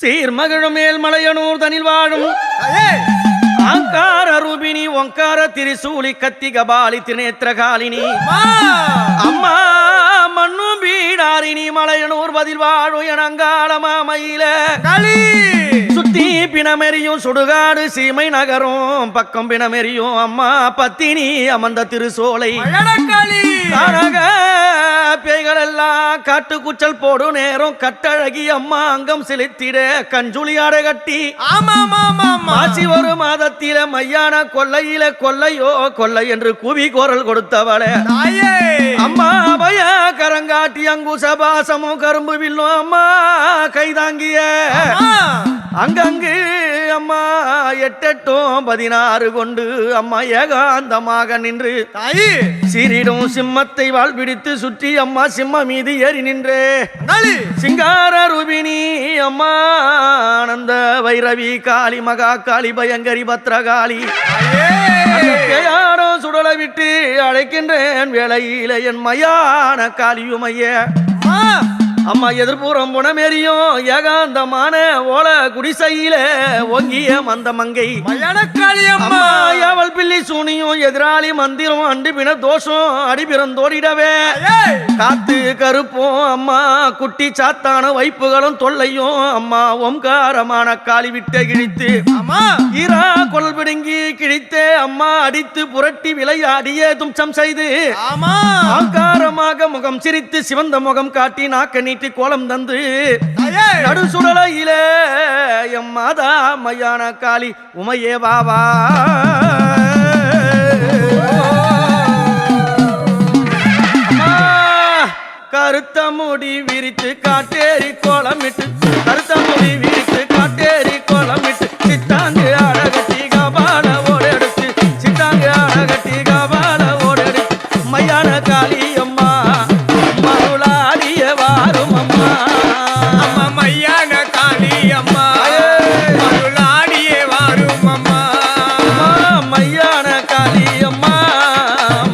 சீர்மகிழும் மேல்மலையனூர் தனில் வாழும் ஆங்கார ரூபினி ஓங்கார திரிசூலி கத்தி கபாலி திரிநேத்திரகாலினி அம்மா மண்ணும் பீடாரினி மலையனூர் பதில் வாழும் என அங்காளமா மயில சுத்தி பிணமெறியும் சுடுகாடு சீமை நகரும் பக்கம் பிணமெறியும் அம்மா பத்தினி அமர்ந்த திருசோலை பேய்கள் எல்லாம் காட்டு குச்சல் போடும் நேரம் கட்டழகி அம்மா அங்கம் செலுத்திட கஞ்சுளியாட கட்டி மாசி ஒரு மாதத்தில மையான கொல்லையில கொல்லையோ கொல்லை என்று கூவி கோரல் கொடுத்தவளே அம்மா அபய கரங்காட்டி அங்குச பாசமும் கரும்பு வில்லும் அம்மா கைதாங்கிய அங்கங்கு அம்மா 8-16 கொண்டு அம்மா ஏகாந்தமாக நின்று சீரிடும் சிம்மத்தை வாழ் பிடித்து சுற்றி அம்மா சிம்ம மீது ஏறி நின்றே சிங்கார ரூபினி அம்மா ஆனந்த வைரவி காளி மகா காளி பயங்கரி பத்ரகாளி யாரோ சுடலை விட்டு அழைக்கின்றேன் வேளையில என் மையான காளியுமைய அம்மா எதிர்புறம் புனமேறியும் ஏகாந்தமான ஓல குடிசையில ஒங்கிய மந்த மங்கை அம்மா அவள் பிள்ளி சூனியும் எதிராளி மந்திரம் அண்டு பின தோஷம் அடிபிறந்தோடிடவே காத்து கருப்பும் அம்மா குட்டி சாத்தான வைப்புகளும் தொல்லையும் அம்மா ஓம்காரமான காளி விட்ட கிழித்து அம்மா ஈரா கொல் பிடுங்கி கிழித்தே அம்மா அடித்து புரட்டி விளையாடிய தும்சம் செய்து ஆங்காரமாக முகம் சிரித்து சிவந்த முகம் காட்டி நாக்க நீட்டி கோலம் தந்து நடு சுடலையில எம் மாதா மையான காளி உமையே வாவா கருத்த முடி விரித்து காட்டேரி கோலமிட்டு கருத்த முடி விரித்து காட்டேரி கோலமிட்டு சித்தாங்கு அழகட்டி கபால ஓடெடுத்து சித்தாங்கு அழகட்டி கபால ஓடெடுத்து மையான காளி அம்மா மருளாடிய வாரும் அம்மா அம்மா மையான காளி அம்மா மருளாடிய வாரும் அம்மா மையான காளி அம்மா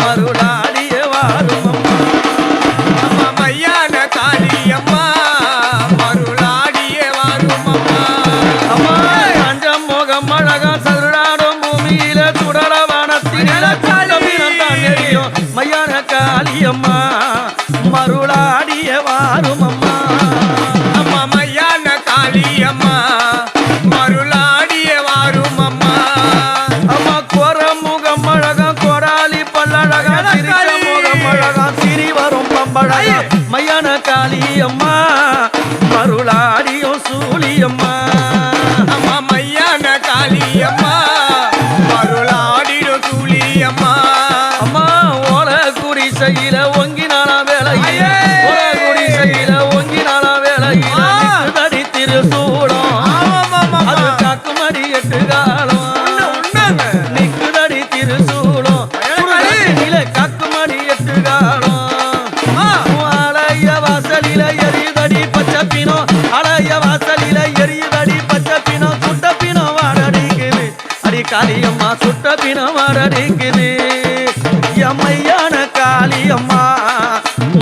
மருளாடிய வாரும் அம்மா அம்மா மையான காளி அம்மா மருளாடிய வாரும் அம்மா அம்மா அஞ்சம் முகம் அழகா சதுராடும் பூமியில சுடலவனத்தில் மையான காளி அம்மா மருளாடிய வாரும் அம்மா அம்மா மையான காளி அம்மா மருளாடிய வாரும் அம்மா அம்மா கோர முகம் அழகா கோடாலி பல்லழகா சிரிச்ச முகம் அழகா சிரி வரும் பம்பழகா மையான காளி அம்மா மருளாடியும் சூழி அம்மா அம்மா மையான காளி அம்மா மருளாடிடும் சூழி அம்மா அம்மா ஓல குடிசையில ஒங்கினால வேலையில ஓல குடிசையில ஒங்கினால வேலையில தடி திருசூடம் அது காக்குமடி 8 காலம் நிக்குதடி திருசூடம் காக்குமடி 8 காலம் அலைய வாசலில எரிதடி பச்சப்பினோ அலைய வாசலில எரிதடி பச்சப்பினோ சுட்டப்பினோ வாடடிக்குது அடி காளியம்மா சுட்டப்பினோ வாடடிக்குது எம்மையான காளியம்மா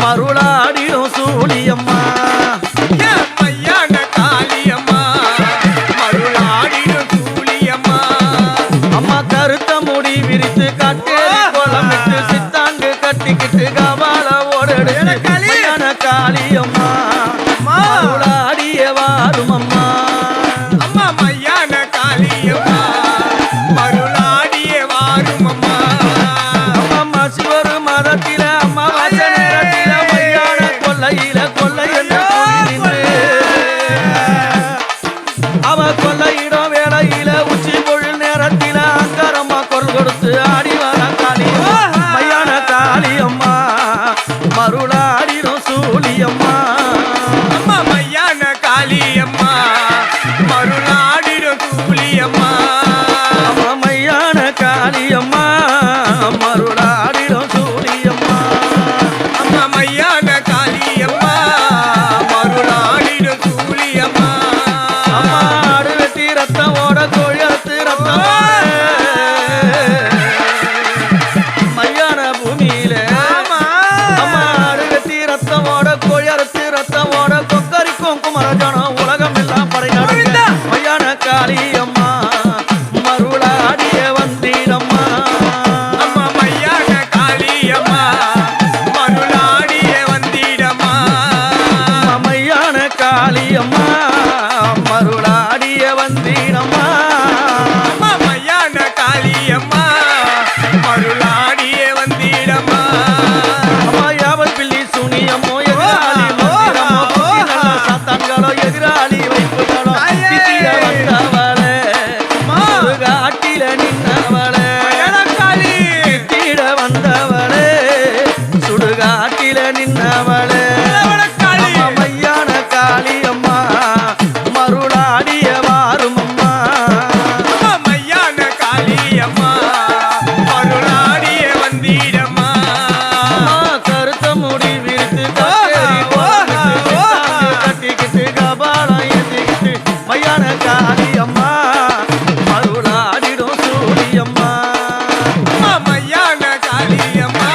மருளாடிடும் சூழியம்மா மையான காளி அம்மா மருளாடிடும் சூழி அம்மா அம்மா கருத்த முடி விரித்து கட்டேரி கோலமிட்டு சித்தாங்கு கட்டிக்கிட்டு கபால ஓடெடு மையான காளியம்மா மருளாடிய வாரும் அம்மா அம்மா மையான காளி அம்மா மருளாடிய வாரும் அம்மா அம்மா சிவரு மதத்தில அம்மா வாச நேரத்தில மையான கொல்லையில கொல்லை என்று கூறி நின்று அவ கொல்லையிடம் வேளையில உச்சி பொழுது நேரத்தில அங்கரம்மா குரல் கொடுத்து ஆடி வர காளி மையான காளி அம்மா மருளாடிடும் சூழி அம்மா நின்னவளே அம்மா மையான காளி அம்மா மருளாடிய வாரும் அம்மா மையான காளி அம்மா மருளாடிய வந்தீடம்மா கருத்த முடி விரித்து கட்டிக்கிட்டு கபாலம் ஏந்திக்கிட்டு மையான காளி அம்மா மருளாடிடும் சூரியம்மா மையான காளி அம்மா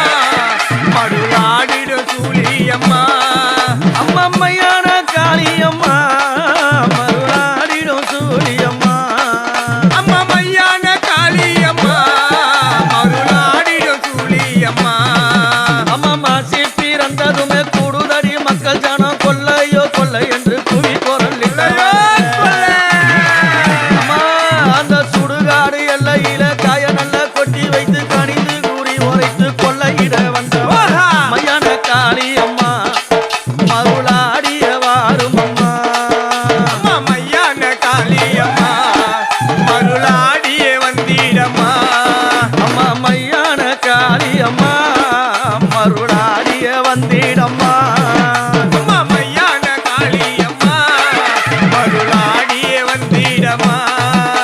மருளாடிடும் சூழியம்மா அம்மா மையான காளி அம்மா மருளாடிடும் சூரியம்மா அம்மா மையான காளி அம்மா மருளாடிடும் சூழியம்மா அம்மா மாசி பிறந்ததுமே கூடுதடி மக்கள் ஜனம் கொல்லையோ கொல்லை என்று குவி குரலிட்டாங்க அம்மா அந்த சுடுகாடு எல்லையில காய நல்ல கொட்டி வைத்து கணிந்து கூறி உரைத்து கொள்ளையிட வந்தவ மையான காளி அம்மா மருளாடிய வாரும் அம்மா அம்மா மையான காளி அம்மா மருளாடிய வந்தீடம்மா அம்மா மையான காளி அம்மா மருளாடிய வந்திடம்மா அம்மா மையான காளி அம்மா மருளாடிய வந்தீடம்மா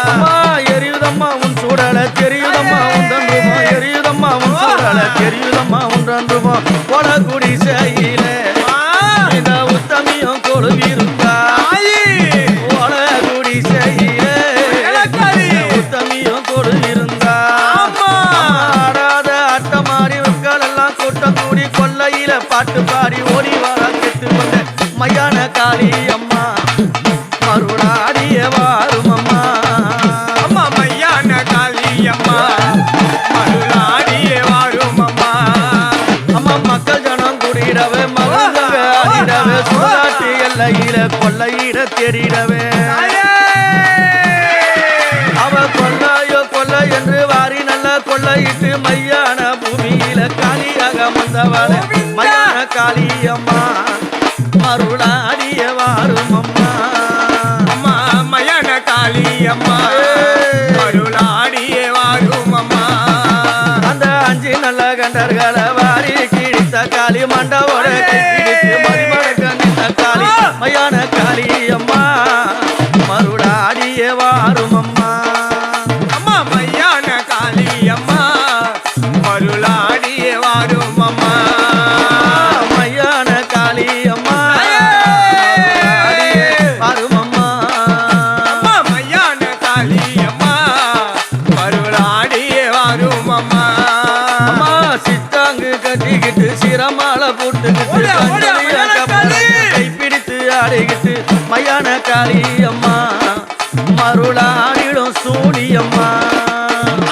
அம்மா எரியுதம்மா உன் சூடல தெரியுதம்மா உன் தன்றுமோ எரியுதம்மா உன் சூடல தெரியுதம்மா உன் தன்றுமோ கொலகுடி செய்யிலே இந்த உத்தமியும் கொழுவிருந்தா கொலகுடி செய்யிலே உத்தமியும் கொழுவிருந்தா ஆடாத அட்டமாடி மக்கள் எல்லாம் கூட்டம் கூடி கொல்லையில பாட்டு பாடி ஓடி வர கெட்டு வந்த மையான காளி அம்மா மருளாடிய வாரும் அம்மா அம்மா மையான காளி அம்மா மருளாடிய வாரும் அம்மா அம்மா மக்கள் ஜனம் கூடிடவே மருந்தக ஆடிடவே சூதாட்டி எல்லையில கொல்லையிட தேடிடவே அவ கொல்லையோ கொல்லை என்று வாரி நல்ல கொள்ளையிட்டு மையான பூமியில காளியாக வந்தவளே மையான காளி அம்மா மருளாடிய வாரும் அம்மா அம்மா மையான காளி அம்மா மருளாடிய வாரும் அம்மா அந்த அஞ்சு நல்ல கண்டர்களை வாரி கிழித்த காளி மண்டவோட மதிமடக்க நின்ற காளி மையான காளி அம்மா மருளாடிய வாரும் அம்மா அம்மா மையான காளி அம்மா மருளாடிய வாரும் அம்மா மையான காளி அம்மா மருளாடிய வாரும் அம்மா அம்மா மையான காளி அம்மா மருளாடிய வாரும் அம்மா அம்மா சித்தாங்கு கட்டிக்கிட்டு சிரமால போட்டுக்கிட்டு ஓடியா, ஓடியா, கஞ்சலியா மையான கப்பலை காளி. கைப்பிடித்து ஆடிக்கிட்டு மையான காளி அம்மா மருளாடிடும் சூனியம்மா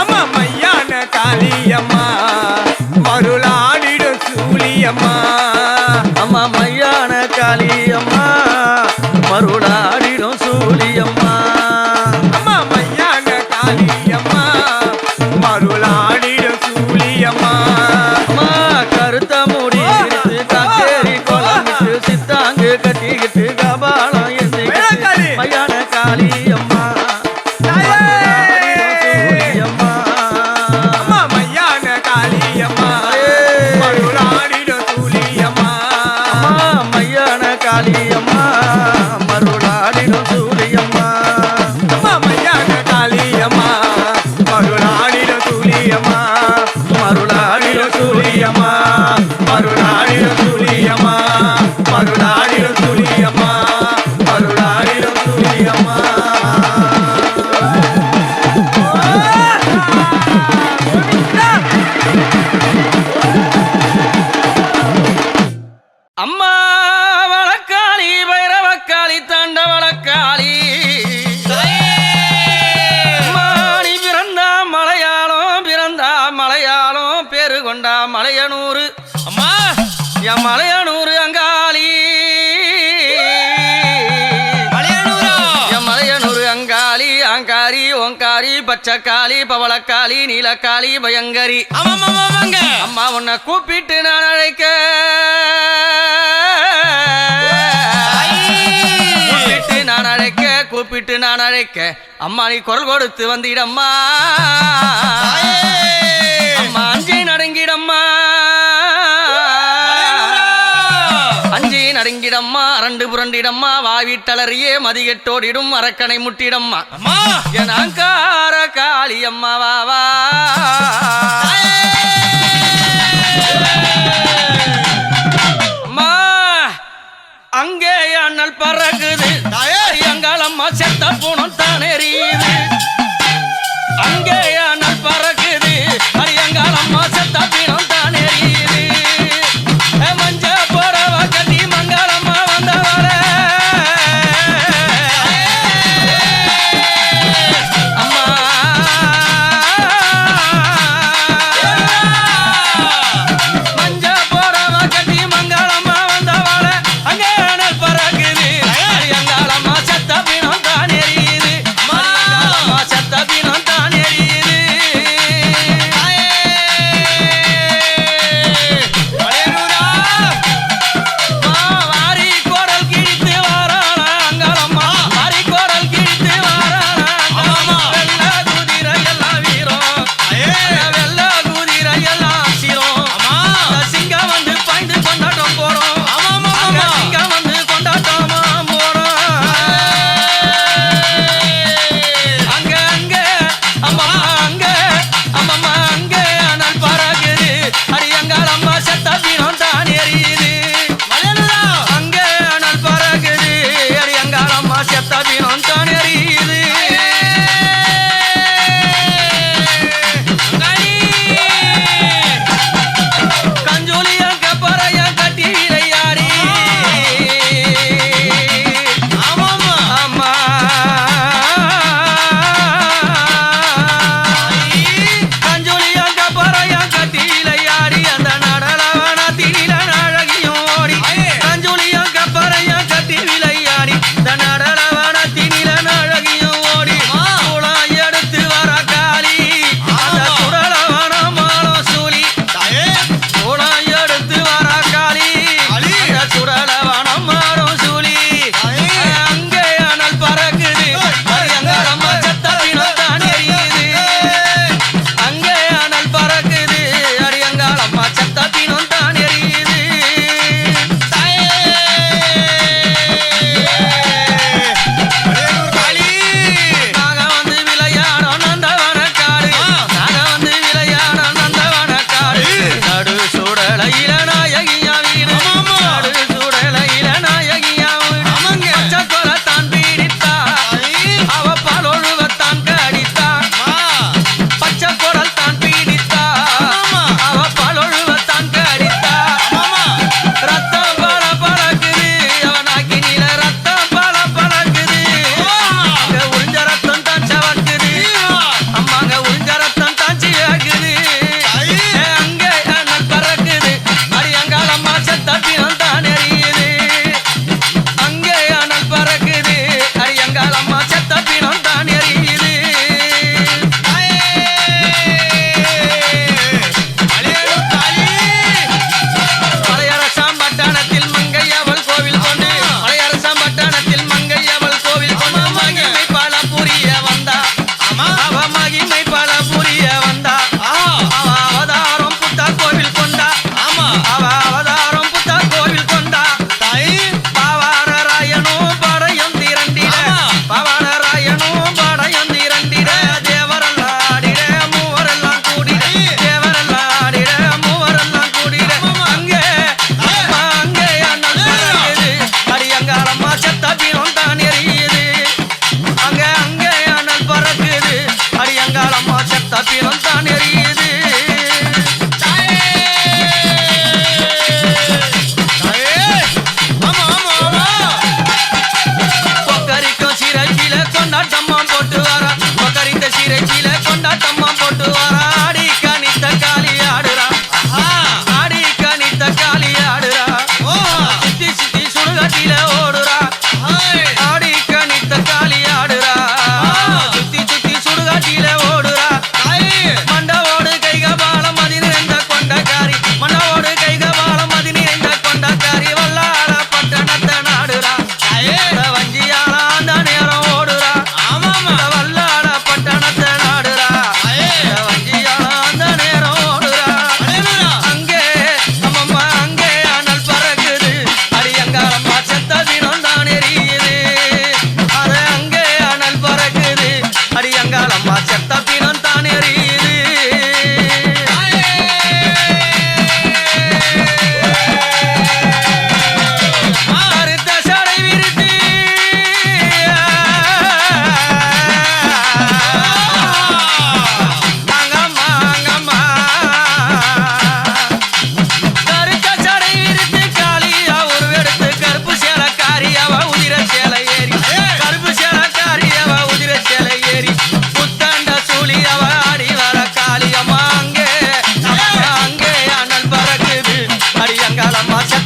அம்மா மையான காளி அம்மா மருளாடிடும் சூழியம்மா அம்மா மையான காளி அம்மா மருளாடிடும் சூலியம்மா அம்மா மையான காளி அம்மா மருளாடிடும் சூழியம்மா அம்மா கருத்த முடி விரித்து காக்கேரி கொலமிட்டு சித்தாங்கு கட்டிக்கிட்டு கபாலம் எந்திக்கிட்டு மையான காளி அம்மா மருளாடிடும் சூலியம்மா அம்மா மையான காளி அம்மா மருளாடிடும் சூழியம்மா அம்மா மையான காளி அம்மா மருளாடிடும் சூலியம்மா அம்மா மையான காளி அம்மா மருளாடிடும் சூழியம்மா மருளாடிடும் சூலியம்மா மருளாடிடும் சூழியம்மா மருளாடிடும் சூழியம்மா மருளாடிடும் சூழியம்மா அம்மா வழக்காளி பைரவக்காளி தாண்டவளக்காளி அம்மா நீ பிறந்தா மலையாளம் பேரு கொண்டா மலையனூரு அம்மா என் மலையனூரு அங்காளி என் மலையனூரு அங்காளி ஆங்காரி ஓங்காரி பச்சைக்காளி பவளக்காளி நீலக்காளி பயங்கரி அம்மா உன்னை கூப்பிட்டு நான் அழைக்க கூப்பிட்டு நான் அழைக்க அம்மா நீ குரல் கொடுத்து வந்திடம்மா அம்மா அஞ்சை நடுங்கிடம்மா நடுங்கிடம்மா அரண்டு புரண்டிடம்மா வாவிட்டலறியே மதிகெட்டோடிடும் அரக்கனை முட்டிடம்மா அம்மா என் அங்கார காளியம்மா வாவா அம்மா அங்கே அண்ணல் பறக்குது எங்களம்மா செத்த பூனம் தான் எரியுது அங்கே அண்ணல் பறக்குது எங்களம்மா செத்த பூனம் தான் எரியுது மஞ்ச போறவ கட்டி மங்களம்மா வந்தவர அம்மா மஞ்ச போறவ கட்டி மங்களம்மா வந்தவர அங்கே அண்ணல் பறக்குது எங்களம்மா செத்த பூனம் தான் எரியுது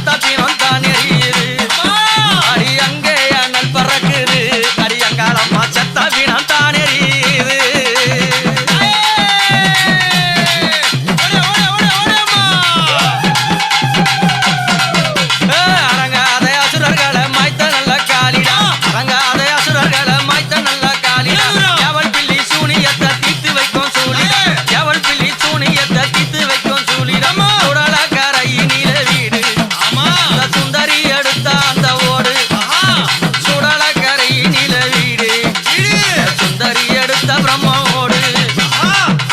செத்தப்பினம் தான் எரியுது அடி அங்கே அனல் பறக்குது அடி அங்காளம்மா செத்தப்பினம் தான் எரியுது அரங்காத அசுரர்களை மாய்த்த நல்ல காலிடா அரங்காத அசுரர்களை மாய்த்த நல்ல காலிடா எவள் பிள்ளி சூனியத்தை தீத்து வைக்கும் சூழிடா எவள் பிள்ளி சூனியத்தை தீத்து வைக்கும் சூழிடா உடல கரையினில வீடு அந்த சுந்தரி எடுத்த அந்த ஓடு சுடல கரையினில வீடு சுந்தரி எடுத்த பிரம்மோடு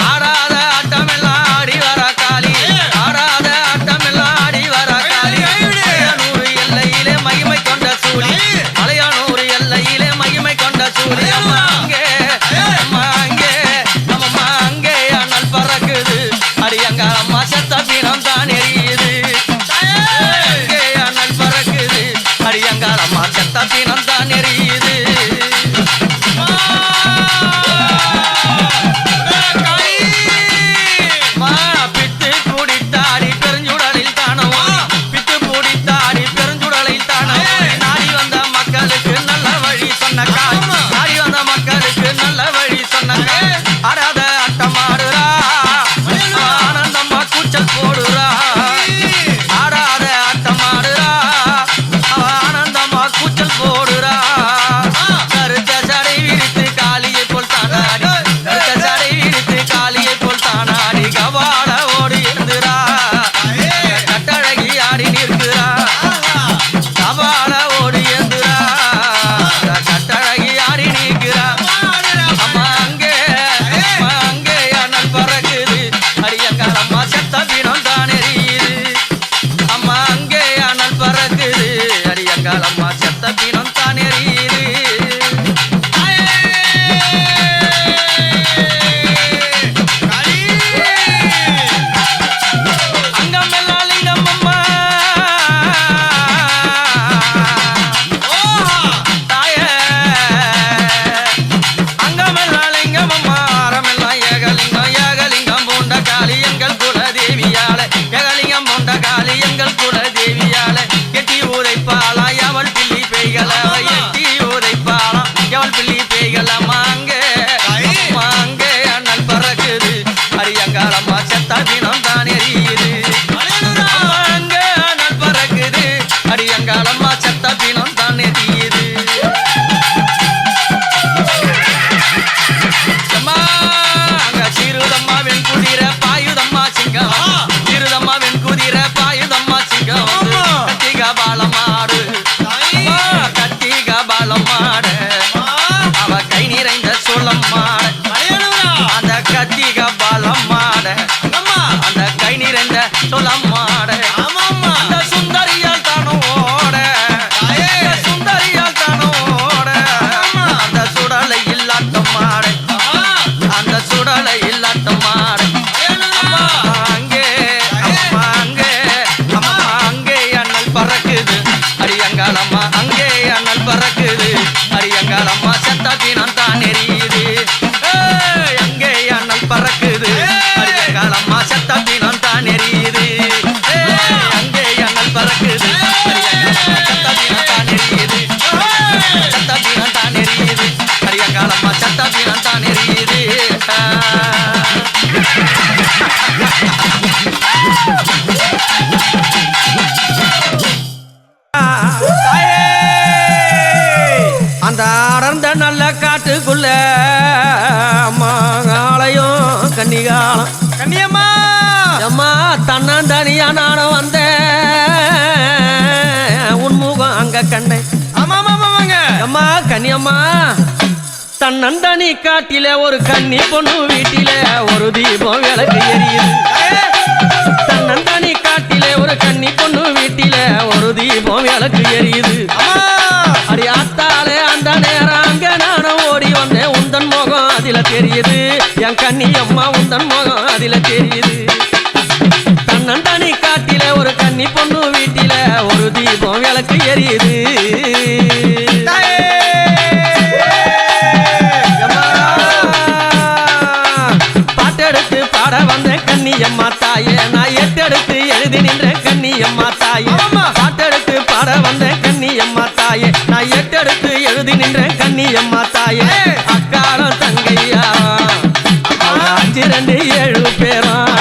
ஆடாத ஆட்டமெல்லாம் ஆடி வர காளி ஆடாத ஆட்டமெல்லாம் ஆடி வர காளி நூறு எல்லையிலே மகிமை கொண்ட சூழி மலையானூறு எல்லையிலே மகிமை கொண்ட சூழி அம்மா அங்கே அம்மா அங்கே அம்மா அங்கே அனல் பறக்குது அடி அங்க அம்மா செத்த பிணம் தான் எரியுது அங்கே அனல் பறக்குது அடி அங்க அம்மா செத்த பிணம் தான் எரியுது பித்து குடித்தாடி பெருஞ்சுடலில் தானோ பித்து குடித்தாடி பெருஞ்சுடலில் தானோ நாடி வந்த மக்களுக்கு நல்ல வழி சொன்ன கால் நாடி வந்த மக்களுக்கு நல்ல வழி சொன்ன கால் ஆடாத ஆட்டம் ஆடுறா ஆனந்தம்மா கூச்சல் போடுறா ஆடாத ஆட்டம் ஆடுறா ஆனந்தம்மா கூச்சல் போடுறா கருத்த சடை விரித்து காளியை போல் தானாடி கருத்த சடை விரித்து காளியை போல் தானாடி கவாட ஓடி இருந்துரா கட்டழகி ஆடி நிற்கிறா கவாட ஓடி இருந்துரா கட்டழகி ஆடி நிற்கிறா அம்மா அங்கே அனல் பறக்குது அடியங்காலம்மா செத்த பிணம் தான் எரியுது அம்மா அங்கே அனல் பறக்குது அடியங்காலம்மா செத்த பிணம் தான் எரியுது அங்கமெல்லாம் லிங்கம் அம்மா தாயே அங்கமெல்லாம் லிங்கம் அம்மா அறமெல்லாம் ஏகலிங்கம் ஏகலிங்கம் பூண்ட காளி எங்கள் குலதேவியால ஏகலிங்கம் பூண்ட காளி எங்கள் குலதேவியால எட்டி உதைப்பாளா எவள் பிள்ளி பேய்கள எட்டி உதைப்பாளா எவள் பிள்ளி பேய்கள மாங்கே அண்ணல் பறக்குது அரியங்காலம்மா செத்த தினம் தான் எரியுது அங்கே அண்ணல் பறக்குது அரியங்காலம்மா செத்த தினம் தான் எரியுது அம்மா அங்க சிறுதம்மா வெண் குதிரை பாயுதம்மா சிங்கம் சிறுதம்மா வெண் குதிரை பாயுதம்மா சிங்கம் கத்திக பாலம் மாடு கத்திக பாலம் மாடு அவ கை நிறைந்த சோளம் மாடு அந்த கத்திக பாலம் மாடு அந்த கை நிறைந்த சோளம் மாடு அந்த சுந்தரியால் தானோ ஓட சுந்தரியால் தானோ ஓட அந்த சுடலை இல்லாட்டம் மாடு அந்த சுடலை இல்லாட்டம் மாடு அம்மா அங்கே அண்ணல் பறக்குது அரியங்காலம்மா அங்கே அண்ணல் பறக்குது அரியங்காலம்மா செத்த பிணம் தான் எரியுது அங்கே அண்ணல் பறக்குது அரியங்காலம்மா செத்த பிணம் தான் எரியுது அங்கே அண்ணல் பறக்குது அரியங்காலம்மா செத்த பிணம் தான் எரியுது செத்த பிணம் தான் எரியுது அரியங்காலம்மா செத்த பிணம் தான் எரியுது அந்த அடர்ந்த நல்ல காட்டுக்குள்ள மாலையும் கன்னிகாலம் கண்ணியம்மா அம்மா தன்னந்தனியா நானும் வந்த உன்முகம் அங்க கண்டேன் ஆமா ஆமாங்க அம்மா கன்னியம்மா தன்னந்தனி காட்டில ஒரு கன்னி பொண்ணு வீட்டில ஒரு தீபம் விளக்கு எரியுது தன்னந்தனி காட்டில ஒரு கன்னி பொண்ணு வீட்டில ஒரு தீபம் விளக்கு எரியுது அடி ஆத்தாலே அந்த நேரம் அங்க நானும் ஓடி வந்தேன் உந்தன் முகம் அதில தெரியுது என் கன்னி அம்மா உந்தன் முகம் அதில தெரியுது தன்னந்தனி காட்டில ஒரு கன்னி பொண்ணு வீட்டில ஒரு தீபம் விளக்கு எரியுது பாட்டெடுத்து பாட வந்த கன்னியம்மா தாயே நான் எட்டெடுத்து எழுதி நின்ற கன்னியம்மா தாயே எடுத்து பாட வந்தேன் கன்னியம்மா தாயே நான் எட்டெடுத்து எழுதி நின்றேன் கன்னியம்மா தாயே அக்காலம் தங்கையா 5 2 7 பேரும்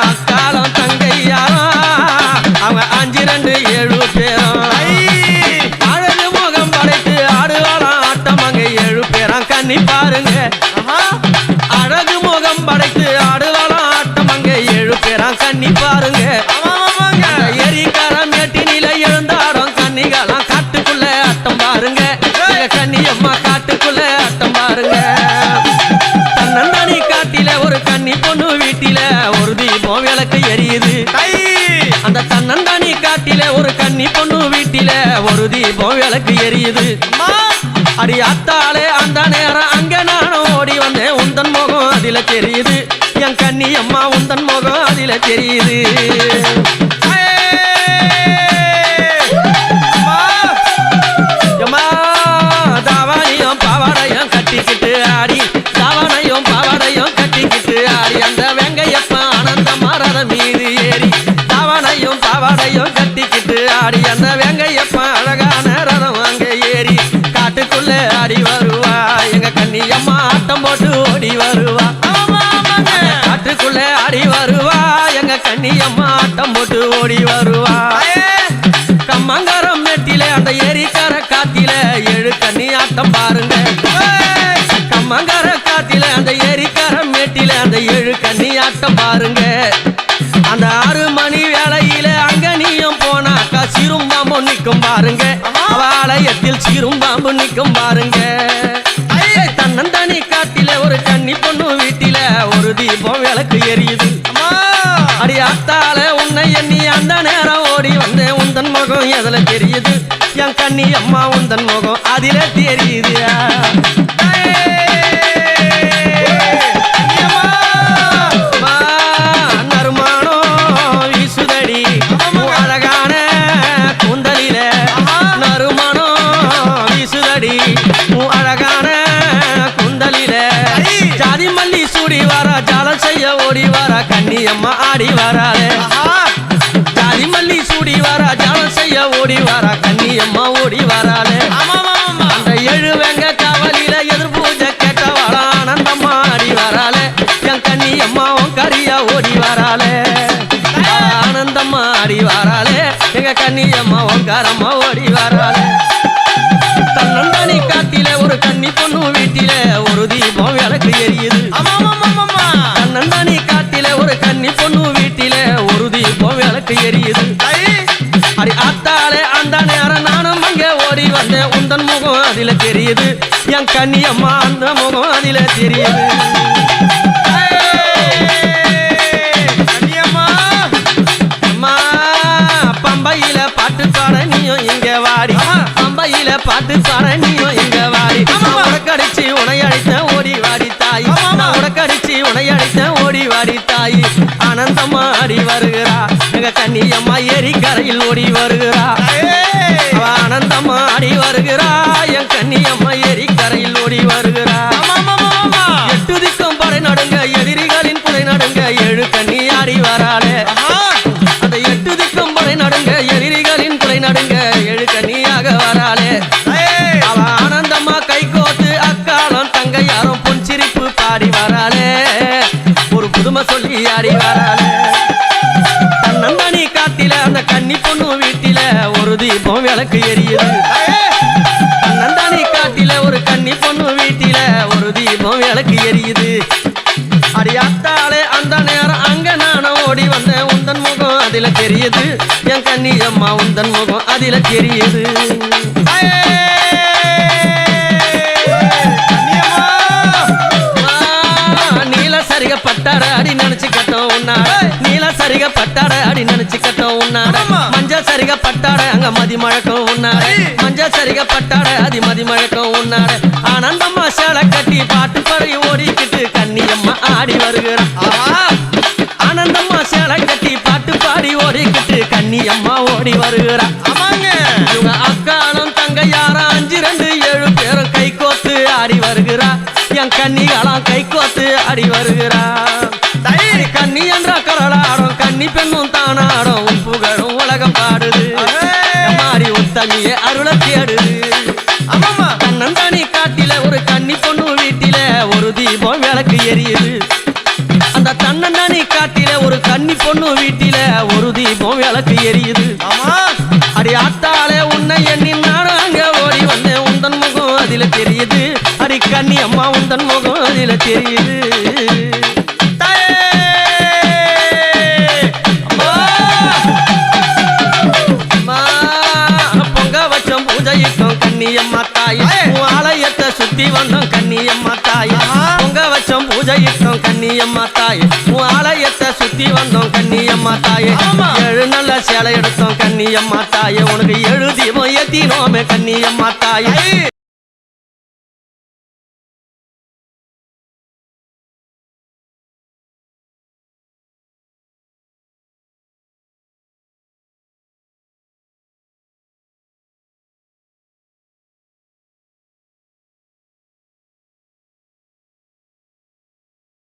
அக்காலம் தங்கையா அவங்க 5 2 7 பேரும் அழகு முகம் படைத்து ஆடுவாளாம் ஆட்டம் அங்க 7 பேரும் கண்ணி பாருங்க அழகு முகம் படைத்து ஆடுவாளாம் ஆட்டம் அங்க 7 பேரும் கண்ணி பாருங்க எரிக்காரம் எட்டினில எழுந்தாடும் கன்னிகாலாம் காட்டுக்குள்ள ஆட்டம் பாருங்க கன்னியம்மா காட்டுக்குள்ள ஆட்டம் பாருங்க தன்னந்தானி காட்டில ஒரு கன்னி பொண்ணு வீட்டில ஒரு தீபம் விளக்கு எரியுது அந்த தன்னந்தானி காட்டில ஒரு கன்னி பொண்ணு வீட்டில ஒரு தீபம் விளக்கு எரியுது அடி அத்தாலே அந்த நேரம் அங்க நானும் ஓடி வந்தேன் உந்தன் முகம் அதில தெரியுது என் கன்னியம்மா உந்தன் முகம் அதில தெரியுது தாவணையும் பாவாடையும் கட்டிக்கிட்டு ஆடி தாவணையும் பாவாடையும் கட்டிக்கிட்டு ஆடி அந்த வெங்கையப்ப ஆனந்த மரத மீது ஏறி தாவணையும் பாவாடையும் கட்டிக்கிட்டு ஆடி அந்த வெங்கையப்ப அழகான ரதம் அங்க ஏறி காட்டுக்குள்ள ஆடி வருவா எங்க கன்னியம்மா ஆட்டம் போட்டு ஓடி வருவா காட்டுக்குள்ள ஆடி வருவா எங்க கன்னியம்மா ஆட்டம் போட்டு ஓடி வருவா கம்மங்கரம் நெட்டில அந்த ஏரிக்கார காத்தில 7 கன்னி ஆட்டம் பாருங்க கம்மங்கர காத்தில அந்த ஏரிக்கார மேட்டில அந்த 7 கன்னி ஆட்டம் பாருங்க அந்த 6 மணி வேளையில அங்க நீயும் போனாக்கா சிறும்பாம்பு நிக்கும் பாருங்க ஆலயத்தில் சிறும்பாம்பு நிக்கும் பாருங்க தன்னந்தானி காட்டில ஒரு கன்னி பொண்ணு வீட்டில ஒரு தீபம் விளக்கு எரியுது அடி அத்தால உன்னை எண்ணி அந்த நேரம் ஓடி வந்தேன் உந்தன் முகம் எதுல தெரியுது என் கன்னியம்மா உந்தன் முகம் அதில தெரியுது நறுமானோ வீசுதடி அழகான கூந்தலில நறுமானோ வீசுதடி அழகான கூந்தலில ஜாதி மல்லி சூடி வர ஜாலம் செய்ய ஓடி வர கன்னியம்மா ஆடி வராளே ஜாதி மல்லி சூடி வர ஜாலம் செய்ய ஓடி வர கன்னியம்மா ஓடி வராளே அந்த 7 வெங்க காவலில எதிர் பூஜை கேட்டவாளா ஆனந்தம்மா ஆடி வராளே என் கன்னியம்மாவும் கரியா ஓடி வராளே ஆனந்தம்மா ஆடி வராளே எங்க கன்னியம்மாவும் காரம்மா ஓடி வராளே தன்னந்தானி காட்டில ஒரு கன்னி பொண்ணு வீட்டில ஒரு தீபம் விளக்கு எரியுது தன்னந்தானி காட்டில ஒரு கன்னி பொண்ணு வீட்டில ஒரு தீபம் விளக்கு எரியுது அடி அத்தாலே அந்த நேரம் நானும் அங்க ஓடி வந்தேன் உந்தன் முகம் அதில தெரியுது என் கன்னியம்மா அந்த முகம் அதில தெரியுது பம்பையில பாட்டு பாட நீயும் இங்க வாடி பம்பையில பாட்டு பாட நீயும் இங்க வாடி உனக்கடிச்சு உனையடித்த ஓடி வாடி தாய் உனக்கடிச்சு உனையடித்த ஓடி வாடி தாய் ஆனந்தம்மா ஆடி வருகிறா எங்க கன்னியம்மா ஏரி கரையில் ஓடி வருகிறா ஆனந்தம்மா ஆடி வருகிறா என் கன்னியம்மா ஏரி கரையில் ஓடி வருகிறா 8 திக்கும் படை நடுங்க எதிரிகளின் புடை நடுங்க 7 கன்னி ஆடி வராளே அந்த 8 திக்கும் படை நடுங்க எதிரிகளின் புடை நடுங்க 7 கன்னியாக வராளே அவ ஆனந்தம்மா கை கோத்து அக்காலம் தங்க யாரும் பொன்சிரிப்பு பாடி வராளே ஒரு புதுமை சொல்லி ஆடி வராளே தன்னந்தானி காட்டில அந்த கன்னி பொண்ணு வீட்டில ஒரு தீபம் விளக்கு எரியுது தன்னந்தானி காட்டில ஒரு கன்னி பொண்ணு வீட்டில ஒரு தீபம் விளக்கு எரியுது அடி அத்தாலே அந்த நேரம் அங்க நானும் ஓடி வந்தேன் உந்தன் முகம் அதில தெரியுது என் கன்னியம்மா உந்தன் முகம் அதில தெரியுது நீல சரிக பட்டார அடி நினைச்சு கட்டம் உன்னாட நீல சரிக பட்டார அடி நினைச்சு கட்டம் உன்னாட மஞ்ச சரிக பட்டாட அங்க மதி மழக்கம் உன்னாட மஞ்ச சரிக பட்டாட அதி மதி மழக்கம் உன்னாட ஆனந்தம்மா சேலை கட்டி பாட்டு பறி ஓடிக்கிட்டு கன்னியம்மா ஆடி வருகிறா ஆனந்தம்மா சேலை கட்டி பாட்டு பாடி ஓடிக்கிட்டு கன்னியம்மா ஓடி வருகிறா இவங்க அக்காலும் தங்க யாரா 5 2 7 பேரும் கை கோத்து ஆடி வருகிறா என் கன்னிகாலாம் கை கோத்து ஆடி வருகிறா கன்னி என்ற கரலாடும் கன்னி பெண்ணும் தானாடும் புகழும் உலகம் பாடுது கருப்பசாமியே அருளை தேடுது. ஆமாமா தன்னந்தானி காட்டில ஒரு கன்னி பொண்ணு வீட்டில ஒரு தீபம் விளக்கு எரியுது. அந்த தன்னந்தானி காட்டில ஒரு கன்னி பொண்ணு வீட்டில ஒரு தீபம் விளக்கு எரியுது. ஆமா அடி ஆத்தாளே உன்னை எண்ணி நானும் அங்க ஓடி வந்தேன். உந்தன் முகம் அதில தெரியுது. அடி கன்னி அம்மா உந்தன் முகம் அதில தெரியுது. தாயே அம்மா அம்மா, பொங்க வச்சோம் பூஜையிட்டோம் கன்னியம்மா தாயே. உன் ஆலயத்தை சுத்தி வந்தோம் கன்னியம்மா தாயே. பொங்க வச்சோம் பூஜையிட்டோம் கன்னியம்மா தாயே. உன் ஆலயத்தை சுத்தி வந்தோம் கன்னியம்மா தாயே. ஆமா. 7 நல்ல சேலை எடுத்தோம் கன்னியம்மா தாயே. உனக்கு 7 தீபம் ஏத்தினோமே கன்னியம்மா தாயே.